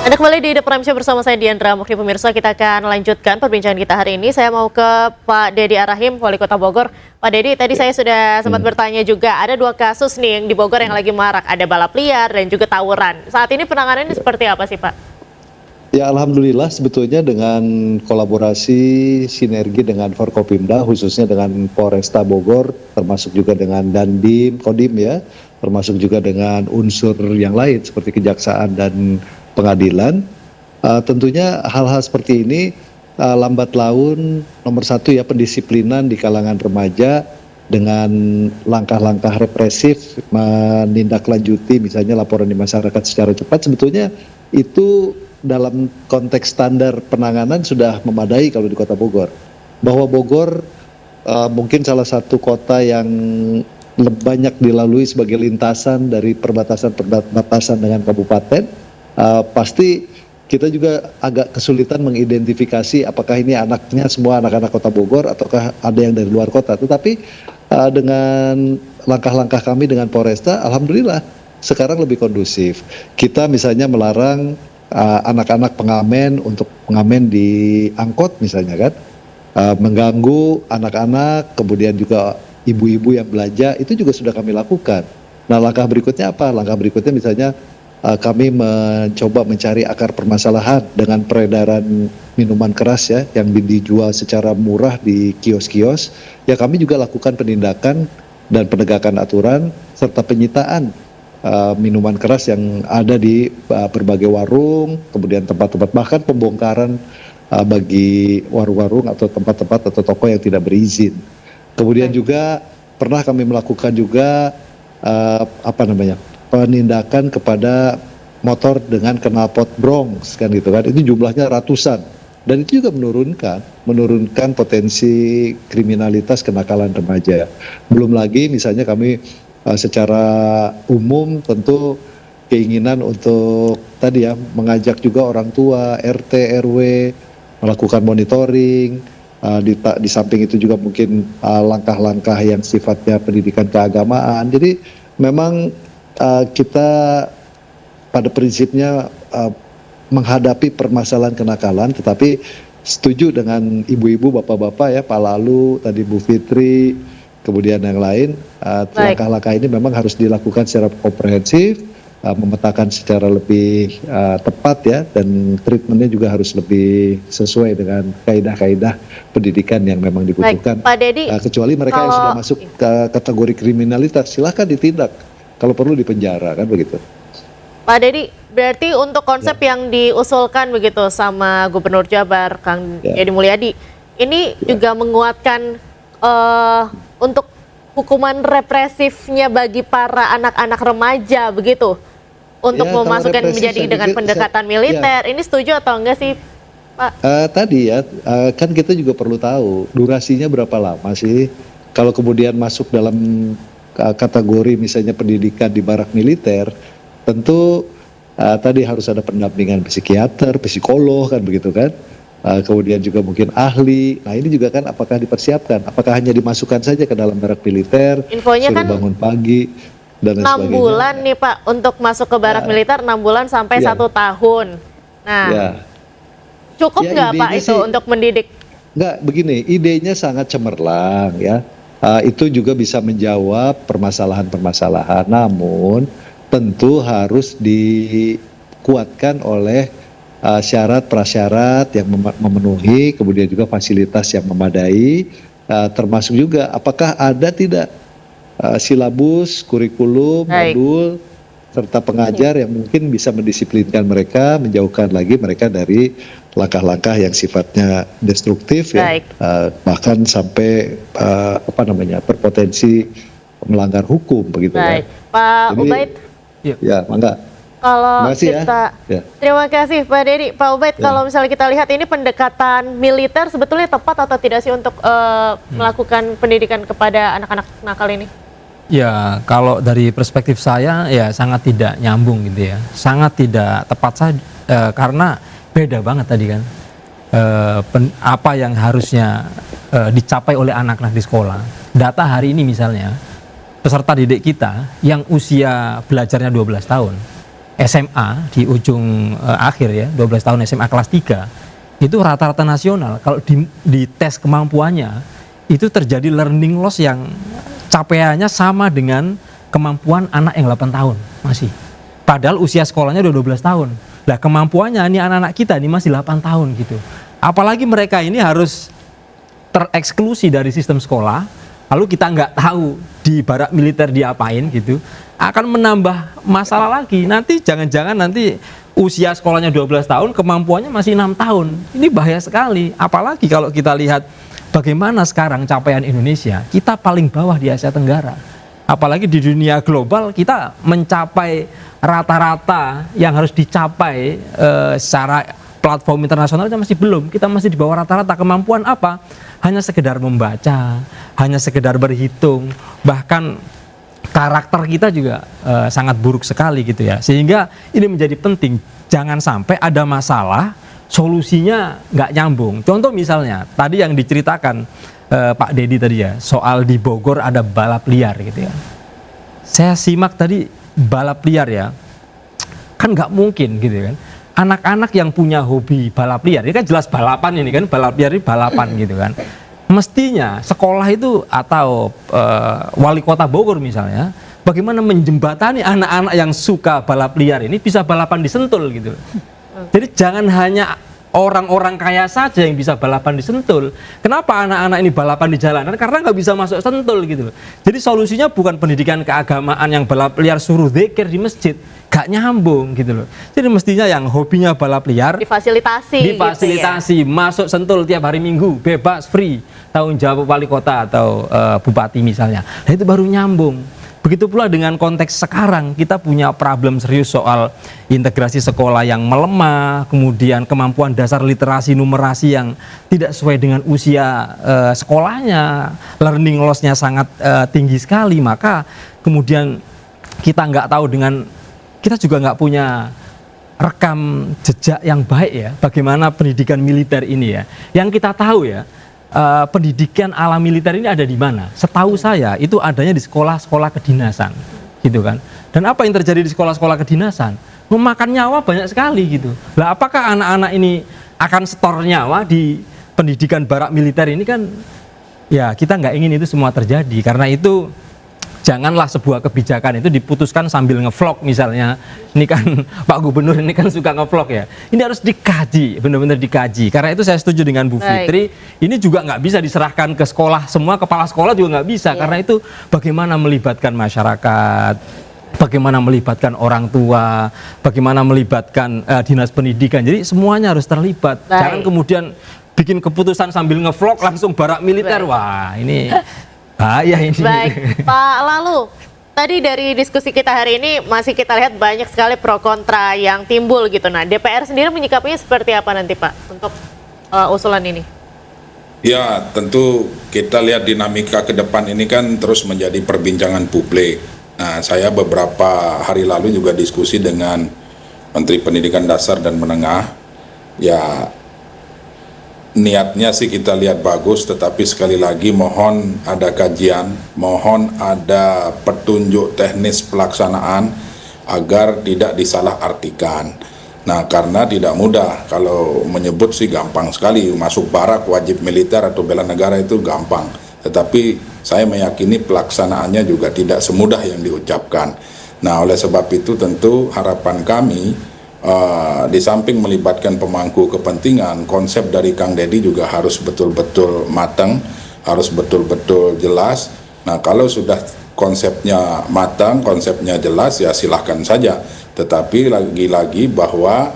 Anda kembali di The Prime Show bersama saya Diandra Mukti. Pemirsa, kita akan lanjutkan perbincangan kita hari ini. Saya mau ke Pak Dedi Arahim, Wali Kota Bogor. Pak Dedi, tadi saya sudah sempat bertanya juga, ada 2 kasus nih yang di Bogor yang lagi marak, ada balap liar dan juga tawuran. Saat ini penanganannya seperti apa sih, Pak? Ya, alhamdulillah sebetulnya dengan kolaborasi sinergi dengan Forkopimda, khususnya dengan Polresta Bogor, termasuk juga dengan Dandim, Kodim ya, termasuk juga dengan unsur yang lain seperti kejaksaan dan pengadilan. Tentunya hal-hal seperti ini lambat laun nomor 1 ya, pendisiplinan di kalangan remaja dengan langkah-langkah represif, menindaklanjuti misalnya laporan di masyarakat secara cepat. Sebetulnya itu dalam konteks standar penanganan sudah memadai kalau di Kota Bogor. Bahwa Bogor mungkin salah satu kota yang banyak dilalui sebagai lintasan dari perbatasan dengan kabupaten. Pasti kita juga agak kesulitan mengidentifikasi apakah ini anaknya semua anak-anak Kota Bogor ataukah ada yang dari luar kota. Tetapi dengan langkah-langkah kami dengan Polresta, alhamdulillah sekarang lebih kondusif. Kita misalnya melarang anak-anak pengamen untuk pengamen di angkot misalnya kan, mengganggu anak-anak, kemudian juga ibu-ibu yang belanja, itu juga sudah kami lakukan. Nah, langkah berikutnya apa? Langkah berikutnya misalnya kami mencoba mencari akar permasalahan dengan peredaran minuman keras ya yang dijual secara murah di kios-kios. Ya, kami juga lakukan penindakan dan penegakan aturan serta penyitaan minuman keras yang ada di berbagai warung, kemudian tempat-tempat, bahkan pembongkaran bagi warung-warung atau tempat-tempat atau toko yang tidak berizin. Kemudian juga pernah kami melakukan juga penindakan kepada motor dengan knalpot bronze kan gitu kan, itu jumlahnya ratusan dan itu juga menurunkan potensi kriminalitas kenakalan remaja. Belum lagi misalnya kami secara umum tentu keinginan untuk tadi ya mengajak juga orang tua, RT, RW melakukan monitoring. Di samping itu juga mungkin langkah-langkah yang sifatnya pendidikan keagamaan. Jadi memang kita pada prinsipnya menghadapi permasalahan kenakalan, tetapi setuju dengan ibu-ibu, bapak-bapak ya, Pak Lalu, tadi Bu Fitri, kemudian yang lain, langkah-langkah ini memang harus dilakukan secara komprehensif, memetakan secara lebih tepat ya, dan treatmentnya juga harus lebih sesuai dengan kaidah-kaidah pendidikan yang memang dibutuhkan. Baik, Pak Dedi, kecuali mereka yang sudah masuk ke kategori kriminalitas, silahkan ditindak. Kalau perlu dipenjara kan begitu. Pak Dedi, berarti untuk konsep yang diusulkan begitu sama Gubernur Jabar, Kang Deddy Mulyadi, ini juga menguatkan untuk hukuman represifnya bagi para anak-anak remaja begitu, untuk memasukkan menjadi dengan pendekatan militer. Ini setuju atau enggak sih, Pak? Tadi ya, kan kita juga perlu tahu durasinya berapa lama sih. Kalau kemudian masuk dalam kategori misalnya pendidikan di barak militer, tentu tadi harus ada pendampingan psikiater, psikolog kan begitu kan. Kemudian juga mungkin ahli. Nah, ini juga kan apakah dipersiapkan? Apakah hanya dimasukkan saja ke dalam barak militer? Infonya suruh kan bangun pagi dan 6 sebagainya. bulan nih Pak untuk masuk ke barak militer, 6 bulan sampai 1 tahun. Nah, cukup nggak Pak itu untuk mendidik? Nggak, begini, idenya sangat cemerlang ya. Itu juga bisa menjawab permasalahan-permasalahan, namun tentu harus dikuatkan oleh syarat prasyarat yang memenuhi, kemudian juga fasilitas yang memadai, termasuk juga apakah ada tidak silabus, kurikulum, modul, serta pengajar yang mungkin bisa mendisiplinkan mereka, menjauhkan lagi mereka dari langkah-langkah yang sifatnya destruktif ya, bahkan sampai berpotensi melanggar hukum begitu. Baik, Pak Ubaid. Ya, mangga. Kalau kita, terima kasih Pak Dedi. Pak Ubaid, kalau misalnya kita lihat ini pendekatan militer sebetulnya tepat atau tidak sih untuk melakukan pendidikan kepada anak-anak nakal ini? Ya, kalau dari perspektif saya ya sangat tidak nyambung gitu ya, sangat tidak tepat saja karena beda banget tadi kan apa yang harusnya dicapai oleh anak-anak di sekolah. Data hari ini misalnya peserta didik kita yang usia belajarnya 12 tahun SMA di ujung akhir ya, 12 tahun SMA kelas 3, itu rata-rata nasional kalau di tes kemampuannya itu terjadi learning loss yang capaiannya sama dengan kemampuan anak yang 8 tahun masih. Padahal usia sekolahnya udah 12 tahun. Lah kemampuannya ini anak-anak kita ini masih 8 tahun gitu. Apalagi mereka ini harus tereksklusi dari sistem sekolah, lalu kita nggak tahu di barak militer diapain gitu, akan menambah masalah lagi. Nanti jangan-jangan nanti usia sekolahnya 12 tahun, kemampuannya masih 6 tahun. Ini bahaya sekali. Apalagi kalau kita lihat bagaimana sekarang capaian Indonesia, kita paling bawah di Asia Tenggara. Apalagi di dunia global kita mencapai rata-rata yang harus dicapai secara platform internasional masih belum. Kita masih di bawah rata-rata. Kemampuan apa? Hanya sekedar membaca, hanya sekedar berhitung, bahkan karakter kita juga sangat buruk sekali gitu ya. Sehingga ini menjadi penting, jangan sampai ada masalah solusinya nggak nyambung. Contoh misalnya tadi yang diceritakan Pak Dedi tadi ya, soal di Bogor ada balap liar gitu ya. Saya simak tadi balap liar ya, kan nggak mungkin gitu kan. Anak-anak yang punya hobi balap liar, ini kan jelas balapan ini kan, balap liar ini balapan gitu kan. Mestinya sekolah itu atau wali kota Bogor misalnya, bagaimana menjembatani anak-anak yang suka balap liar ini bisa balapan di Sentul gitu. Jadi jangan hanya orang-orang kaya saja yang bisa balapan di Sentul. Kenapa anak-anak ini balapan di jalanan? Karena nggak bisa masuk Sentul gitu loh. Jadi solusinya bukan pendidikan keagamaan yang balap liar suruh dzikir di masjid, gak nyambung gitu loh. Jadi mestinya yang hobinya balap liar difasilitasi gitu ya. Masuk Sentul tiap hari Minggu, bebas, free, tanggung jawab wali kota atau bupati misalnya. Nah itu baru nyambung. Begitu pula dengan konteks sekarang, kita punya problem serius soal integrasi sekolah yang melemah, kemudian kemampuan dasar literasi numerasi yang tidak sesuai dengan usia sekolahnya, learning loss-nya sangat tinggi sekali. Maka kemudian kita nggak tahu kita juga nggak punya rekam jejak yang baik ya, bagaimana pendidikan militer ini ya. Yang kita tahu ya, pendidikan ala militer ini ada di mana? Setahu saya itu adanya di sekolah-sekolah kedinasan, gitu kan. Dan apa yang terjadi di sekolah-sekolah kedinasan? Memakan nyawa banyak sekali gitu. Lah apakah anak-anak ini akan setor nyawa di pendidikan barak militer ini kan? Ya kita nggak ingin itu semua terjadi. Karena itu janganlah sebuah kebijakan itu diputuskan sambil ngevlog misalnya. Ini kan Pak Gubernur ini kan suka ngevlog ya. Ini harus dikaji, benar-benar dikaji. Karena itu saya setuju dengan Bu Fitri. Ini juga nggak bisa diserahkan ke sekolah semua, kepala sekolah juga nggak bisa. Karena itu bagaimana melibatkan masyarakat, bagaimana melibatkan orang tua, bagaimana melibatkan dinas pendidikan. Jadi semuanya harus terlibat. Jangan kemudian bikin keputusan sambil ngevlog langsung barak militer. Wah ini bahaya ini. Baik, Pak Lalu, tadi dari diskusi kita hari ini masih kita lihat banyak sekali pro kontra yang timbul gitu. Nah, DPR sendiri menyikapinya seperti apa nanti Pak untuk usulan ini? Ya, tentu kita lihat dinamika ke depan ini kan terus menjadi perbincangan publik. Nah, saya beberapa hari lalu juga diskusi dengan Menteri Pendidikan Dasar dan Menengah. Ya, niatnya sih kita lihat bagus, tetapi sekali lagi mohon ada kajian, mohon ada petunjuk teknis pelaksanaan agar tidak disalahartikan. Nah, karena tidak mudah, kalau menyebut sih gampang sekali, masuk barak wajib militer atau bela negara itu gampang. Tetapi saya meyakini pelaksanaannya juga tidak semudah yang diucapkan. Nah, oleh sebab itu tentu harapan kami, di samping melibatkan pemangku kepentingan, konsep dari Kang Dedi juga harus betul-betul matang, harus betul-betul jelas. Nah, kalau sudah konsepnya matang, konsepnya jelas, ya silahkan saja. Tetapi lagi-lagi bahwa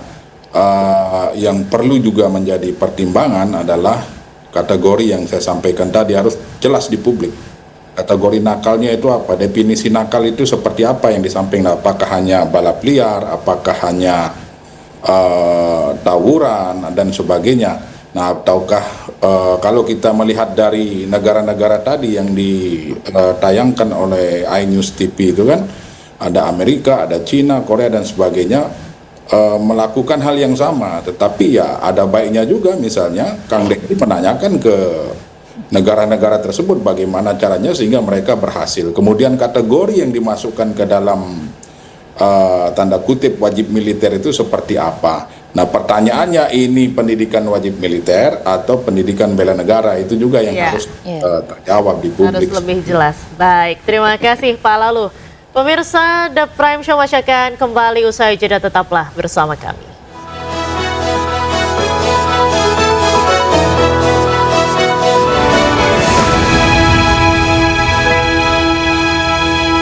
yang perlu juga menjadi pertimbangan adalah kategori yang saya sampaikan tadi harus jelas di publik. Kategori nakalnya itu apa? Definisi nakal itu seperti apa yang disampaikan? Apakah hanya balap liar? Apakah hanya tawuran dan sebagainya? Nah, ataukah kalau kita melihat dari negara-negara tadi yang ditayangkan oleh iNews TV itu kan, ada Amerika, ada Cina, Korea dan sebagainya melakukan hal yang sama. Tetapi ya ada baiknya juga, misalnya Kang Dedi menanyakan ke negara-negara tersebut bagaimana caranya sehingga mereka berhasil. Kemudian kategori yang dimasukkan ke dalam tanda kutip wajib militer itu seperti apa. Nah pertanyaannya, ini pendidikan wajib militer atau pendidikan bela negara, itu juga yang harus terjawab di publik. Harus lebih jelas. Baik, terima kasih Pak Lalu. Pemirsa The Prime Show masih akan kembali usai jeda, tetaplah bersama kami.